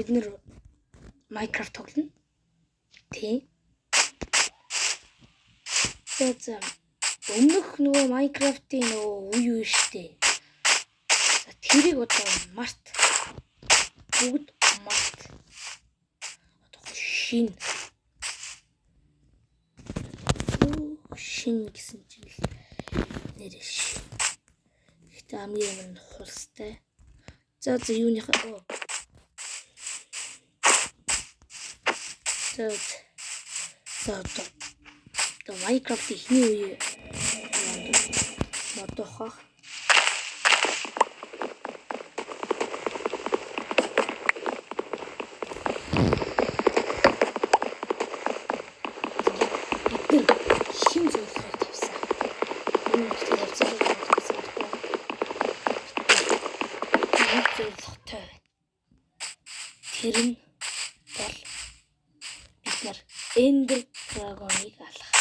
бид нэр Minecraft тоглоно. Тийм. За өмнөх нөгөө Minecraft-ийн нөгөө үе штэ. За тэрийг одоо март бүгд март. Одоо шин гэсэн чинь нэрээ ш. Гэтэ хамгийн юм хулстай. За юуныхаа одоо Minecraft ихний үе модохох. Шин зөвлөгөө тавьсан. Энэ ихтэй зөвлөгөө тавьсан. Зөвлөгөөтэй. Тэр нь бол бид нар Ender Dragon-ыг алах.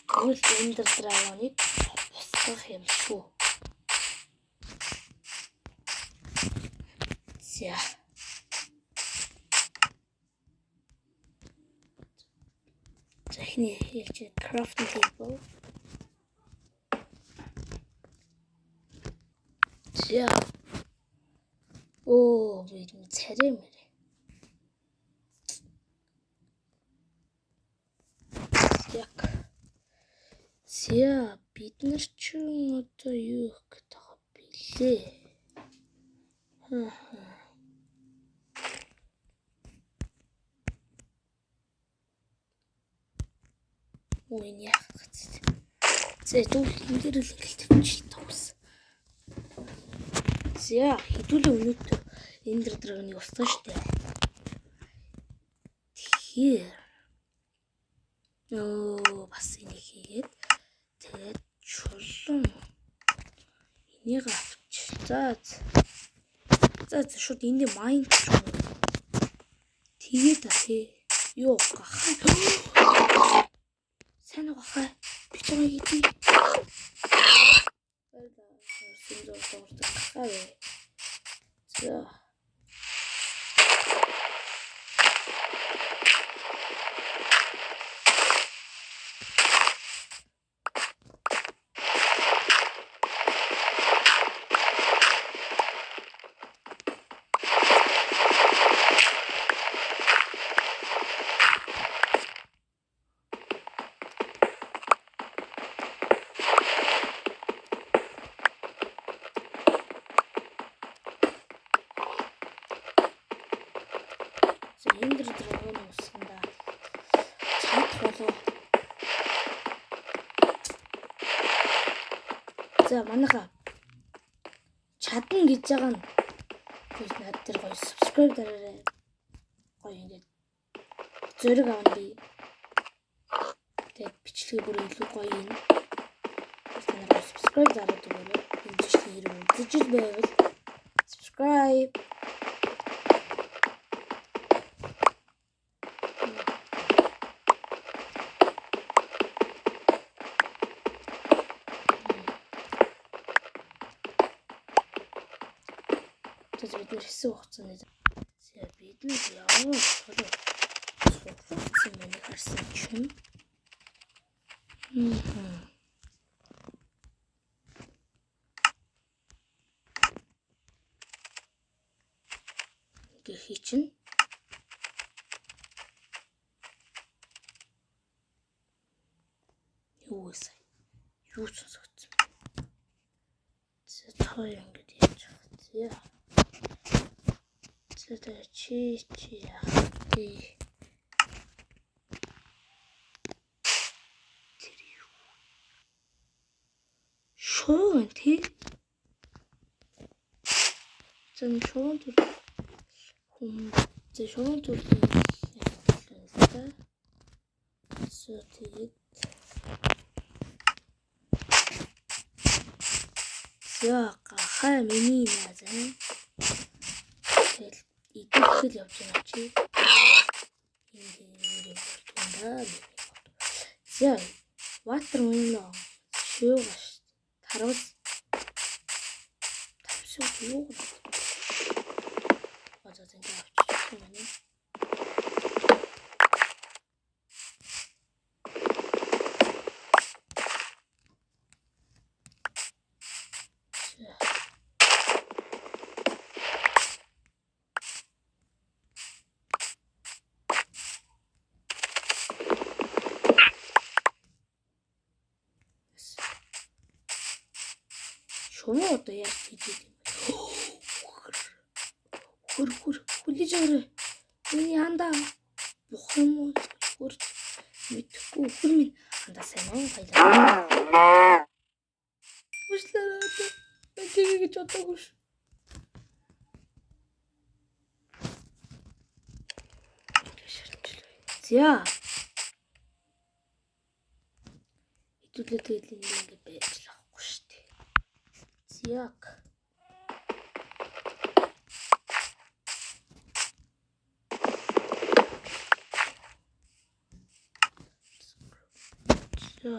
Тэгвэл Ender Dragon-ыг босгох юм шүү. За. Захны хэлж crafting table. За. Бид царай мэрэ. Яг. За бид нар ч одоо юу гэх таа билээ. Энэ яах вэ? За дүүл энэ дээр л ингээл тавьчих тавс. За хэдүүлээ өнөөдөр Ender Dragon-ыг устгах штэ. Тэгэхээр бас энийг хийгээд тэгээд чулуун энийг авч. За шууд энд майн ч юм. Тэгээд юу гахаа. Сайн гахаа. Би чамайг идэ. За. Ender Dragon усганда чат болоо. За манайха чадна гэж байгаа нь гэж над дээр гоё subscribe дараарай. Гоё ингээд зөрөг авна би. Тэгээд бичлэгээ бүр илүү гоё юм. Танайгаа subscribe дараад өгөөрэй. Энэ бичлэгийг үзэж л байвал subscribe. Бид нэр хэсэг хугацааны. За бид нэр яваа хугацааны миний харсан чинь. Гэхий чинь. Юу сонсогдсон. За тоо ингэж яаж байгаа. За чи яах вэ? Тэр юу? Шуун тий? Зэн шуун түр. Зэ шуун түр. So тэгээд за гахаа миний наа. Идэл явж байгаа чи. Энэ бүртгүндаа. За water window шүүгаш таруус тавшгүй юу. Одоо зэнтэй авчих юм. одоо яаж хийж юм. Хүлээж аваа. Миний андаа бох юм уу? Мэдхгүй хөр минь андаа сайн уу байлаа. Бүслээ. Энийг гэж бодоогүй ш. За. Хэдүүлээ тэгэл ингэ байж л авахгүй шүү дээ. Зяк. За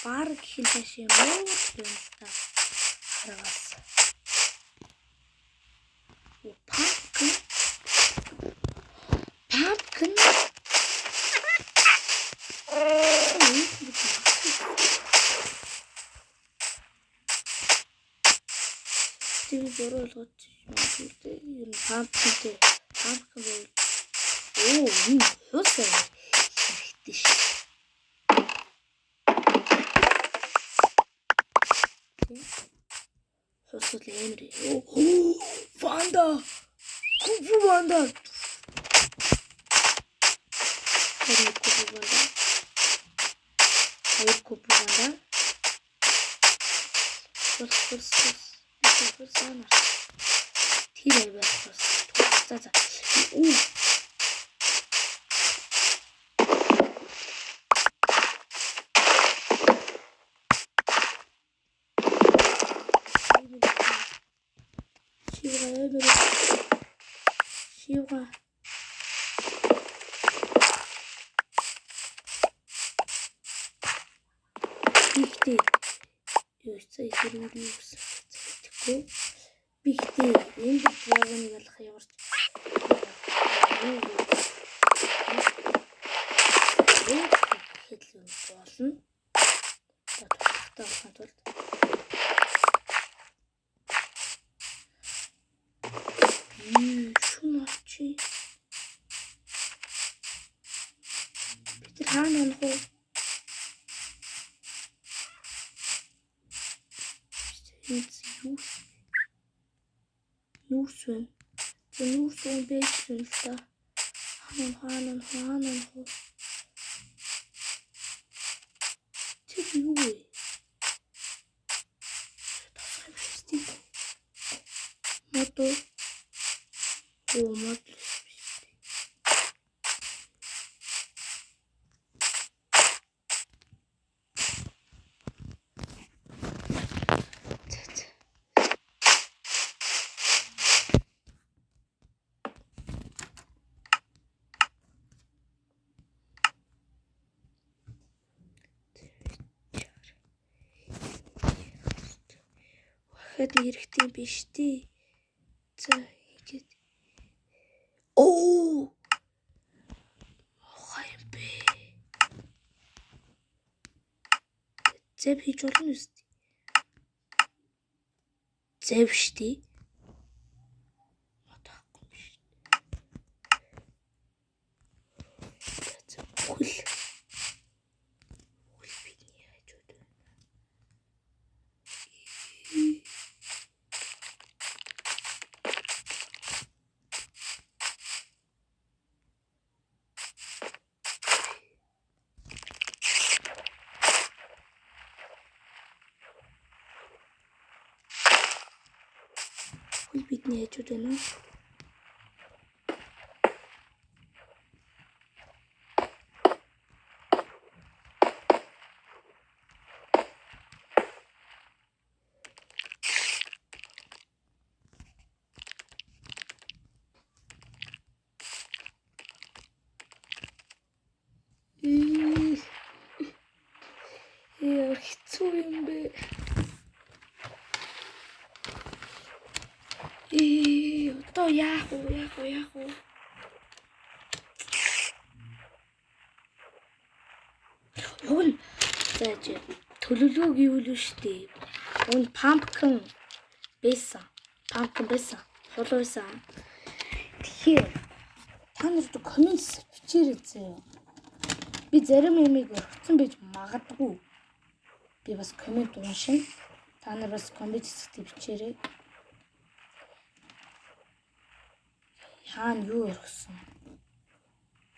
баг хэлж юм уу юм та харагас. Pumpkin. TV borolgot юм pumpkin бол оо юм хөсөө хэрэгтэй ш. Хөсөл эмри. Оо Ванда. Купу Ванда. Купу Ванда. Форс. Тэр байх форс. За. Уу. Шива. Бигтэй. Юу ч хийх юм. Бигтэй. Энд драгоныг алах ямар ч. Хэдлэн болно. Татвартай болох тулд. Шумачи. Бид хаана онох вэ? Нүүрсэн. Нүүрсэн байсан л та. Хаана. Тэг юу вэ? Тасгай. Мото. Оо мод. Хэд хэрэгтэй биш тий. За ингэж. Оо. Хай бэ. Зэв хийж болно үст. Зэв штий. Матахгүй биш. Хөл бидний хажууд. Бидний хажууд байна. Яа хэцүү юм бэ? Одоо яах вэ? Уг нь зааж төлөвлөгөө гэвэл штэ. Уг нь pumpkin байсан. Сул байсан. Тэгэхээр та нарт коммент бичээрэй зөө. Би зарим юмыг өргөцсөн байж магадгүй. Би бас коммент уншина. Та нар бас коммент хэсэгт бичээрэй. Хаана юу өргөсөн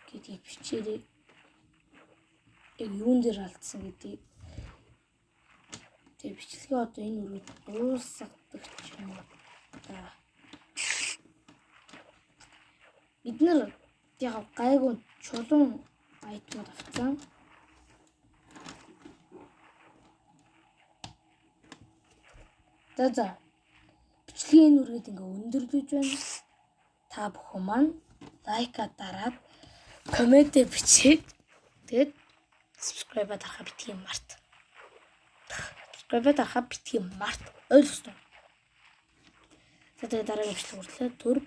гэдгийг бичээрэй. Яг юун дээр алдсан гэдгийг. Тэгээ бичлэгээ одоо энэ үргэлж дуусгадаг ч юм уу. Бид нар яг гайгүй чулуун айтмууд авцсан. За. Бичлэгийн үргээд ингээ өндөрлөж байна. Та бүхэн маань лайка дараад коммент бичээд тэгээд subscribe дарахаа битгий март. Ойлгосон. За тэгээд дараагийн бичлэг хүртэл түр